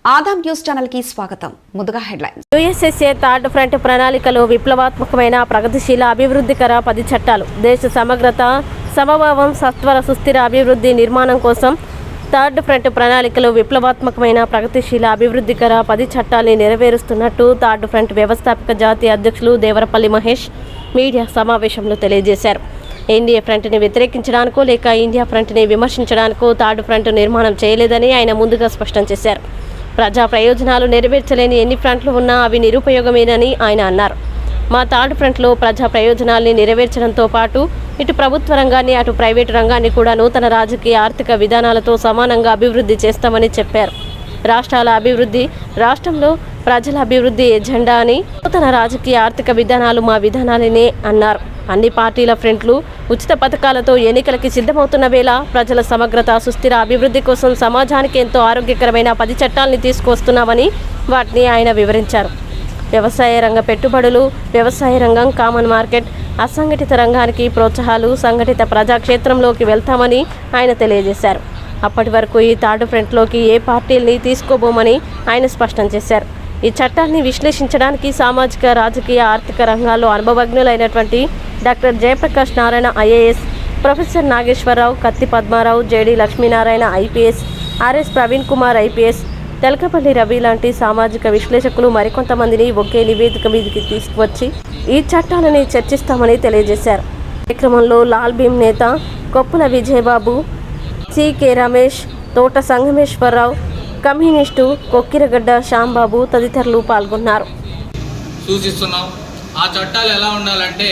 Adam news channel కి స్వాగతం. ముందుగా హెడ్లైన్స్. యుఎస్ఎస్ఏ థర్డ్ ఫ్రంట్ ప్రణాళికలో విప్లవాత్మకమైన ప్రగతిశీల అభివృద్ధికర 10 చట్టాలు. దేశ సమగ్రత, సమభావం, సత్వర సుస్థిర అభివృద్ధి నిర్మాణం కోసం థర్డ్ ఫ్రంట్ ప్రణాళికలో విప్లవాత్మకమైన ప్రగతిశీల అభివృద్ధికర 10 చట్టాల్ని నెరవేరుస్తున్నట్టు థర్డ్ ఫ్రంట్ వ్యవస్థాపక జాతీయ అధ్యక్షులు దేవరపల్లి మహేష్ మీడియా సమావేశంలో తెలియజేశారు. ఇండియా ఫ్రంట్ని వ్యతిరేకించడానికో లేక ఇండియా ఫ్రంట్ని విమర్శించడానికో థర్డ్ ఫ్రంట్ నిర్మాణం చేయలేదని ఆయన ముందుగా స్పష్టం చేశారు. ప్రజా ప్రయోజనాలు నెరవేర్చలేని ఎన్ని ఫ్రంట్లు ఉన్నా అవి నిరుపయోగమేనని ఆయన అన్నారు. మా థర్డ్ ఫ్రంట్లో ప్రజా ప్రయోజనాల్ని నెరవేర్చడంతో పాటు ఇటు ప్రభుత్వ రంగాన్ని అటు ప్రైవేటు రంగాన్ని కూడా నూతన రాజకీయ ఆర్థిక విధానాలతో సమానంగా అభివృద్ధి చేస్తామని చెప్పారు. రాష్ట్రాల అభివృద్ధి, రాష్ట్రంలో ప్రజల అభివృద్ధి ఎజెండా అని నూతన రాజకీయ ఆర్థిక విధానాలు మా విధానాలనే అన్నారు. అన్ని పార్టీల ఫ్రంట్లు ఉచిత పథకాలతో ఎన్నికలకి సిద్ధమవుతున్న వేళ ప్రజల సమగ్రత, సుస్థిర అభివృద్ధి కోసం సమాజానికి ఎంతో ఆరోగ్యకరమైన 10 చట్టాలని తీసుకొస్తున్నామని వాటిని ఆయన వివరించారు. వ్యవసాయ రంగ పెట్టుబడులు, వ్యవసాయ రంగం, కామన్ మార్కెట్, అసంఘటిత రంగానికి ప్రోత్సాహాలు, సంఘటిత ప్రజాక్షేత్రంలోకి వెళ్తామని ఆయన తెలియజేశారు. అప్పటి వరకు ఈ థర్డ్ ఫ్రంట్లోకి ఏ పార్టీల్ని తీసుకోబోమని ఆయన స్పష్టం చేశారు. ఈ చట్టాన్ని విశ్లేషించడానికి సామాజిక, రాజకీయ, ఆర్థిక రంగాల్లో అనుభవజ్ఞులైనటువంటి doctor Jayaprakash Narayan IAS, professor Nageswara Rao, Katti Padmarao, JD Lakshminarayana IPS, RS Praveen Kumar IPS, Telakapalli Ravi లాంటి సామాజిక విశ్లేషకులు మరికొంతమందిని ఒకే నివేదిక మీదకి తీసుకువచ్చి ఈ చట్టాలని చర్చిస్తామని తెలియజేశారు. కార్యక్రమంలో లాల్ భీమ్ నేత కొప్పుల విజయబాబు, సికే రమేష్, తోట సంగమేశ్వరరావు, కమ్యూనిస్టు కొక్కిరగడ్డ శ్యాంబాబు తదితరులు పాల్గొన్నారు. సూచిస్తున్నాం. ఆ చట్టాలు ఎలా ఉండాలంటే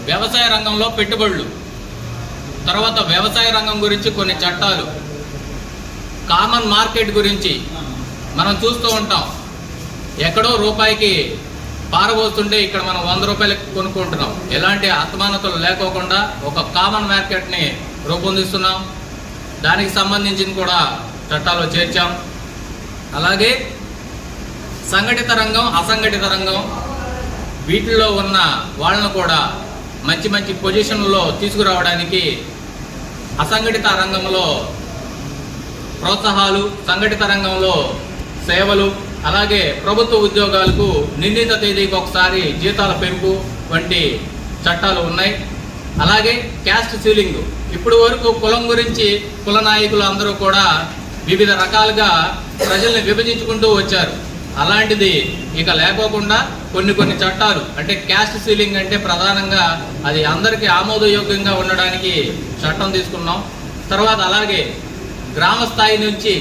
వ్యవసాయ రంగంలో పెట్టుబడులు, తర్వాత వ్యవసాయ రంగం గురించి కొన్ని చట్టాలు, కామన్ మార్కెట్ గురించి మనం చూస్తూ ఉంటాం. ఎక్కడో రూపాయికి పారబోతుంటే ఇక్కడ మనం 100 రూపాయలకి కొనుక్కుంటున్నాం. ఎలాంటి అసమానతలు లేకోకుండా ఒక కామన్ మార్కెట్ని రూపొందిస్తున్నాం. దానికి సంబంధించిన కూడా చట్టాలు చేర్చాం. అలాగే సంఘటిత రంగం, అసంఘటిత రంగం, వీటిల్లో ఉన్న వాళ్ళను కూడా మంచి మంచి పొజిషన్లో తీసుకురావడానికి అసంఘటిత రంగంలో ప్రోత్సాహాలు, సంఘటిత రంగంలో సేవలు, అలాగే ప్రభుత్వ ఉద్యోగాలకు నిర్ణీత తేదీకి ఒకసారి జీతాల పెంపు వంటి చట్టాలు ఉన్నాయి. అలాగే క్యాస్ట్ సీలింగ్, ఇప్పుడు వరకు కులం గురించి కుల నాయకులు అందరూ కూడా వివిధ రకాలుగా ప్రజల్ని విభజించుకుంటూ వచ్చారు. అలాంటిది ఇక లేకోకుండా కొన్ని చట్టాలు, అంటే క్యాస్ట్ సీలింగ్ అంటే ప్రధానంగా అది అందరికీ ఆమోదయోగ్యంగా ఉండడానికి చట్టం తీసుకున్నాం. తర్వాత అలాగే గ్రామ స్థాయి నుంచి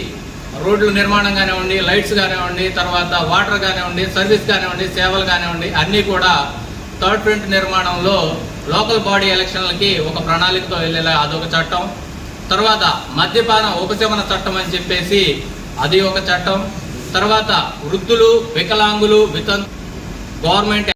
రోడ్ల నిర్మాణం కానివ్వండి, లైట్స్ కానివ్వండి, తర్వాత వాటర్ కానివ్వండి, సర్వీస్ కానివ్వండి, సేవలు కానివ్వండి, అన్నీ కూడా థర్డ్ ఫ్రంట్ నిర్మాణంలో లోకల్ బాడీ ఎలక్షన్లకి ఒక ప్రణాళికతో వెళ్ళేలా అదొక చట్టం. తర్వాత మద్యపాన ఉపశమన చట్టం అని చెప్పేసి అది ఒక చట్టం. తర్వాత వృద్ధులు, వికలాంగులు, గవర్నమెంట్